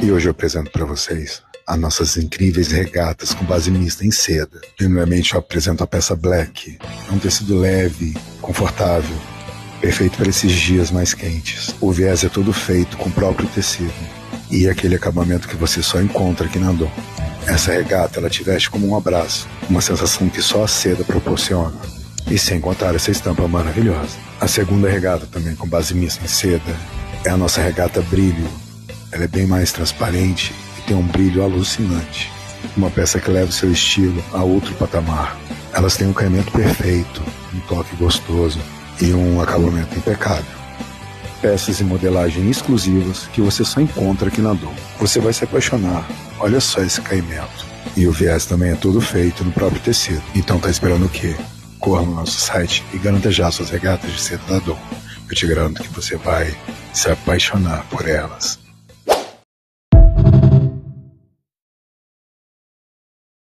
E hoje eu apresento para vocês as nossas incríveis regatas com base mista em seda. Primeiramente eu apresento a peça Black. É um tecido leve, confortável, perfeito para esses dias mais quentes. O viés é todo feito com o próprio tecido e é aquele acabamento que você só encontra aqui na Adon. Essa regata ela te veste como um abraço, uma sensação que só a seda proporciona. E sem contar essa estampa maravilhosa. A segunda regata, também com base mista em seda, é a nossa regata Brilho. Ela é bem mais transparente e tem um brilho alucinante. Uma peça que leva o seu estilo a outro patamar. Elas têm um caimento perfeito, um toque gostoso e um acabamento impecável. Peças e modelagem exclusivas que você só encontra aqui na Adon. Você vai se apaixonar. Olha só esse caimento. E o viés também é todo feito no próprio tecido. Então tá esperando o quê? Corra no nosso site e garanta já suas regatas de seda da Adon. Eu te garanto que você vai se apaixonar por elas.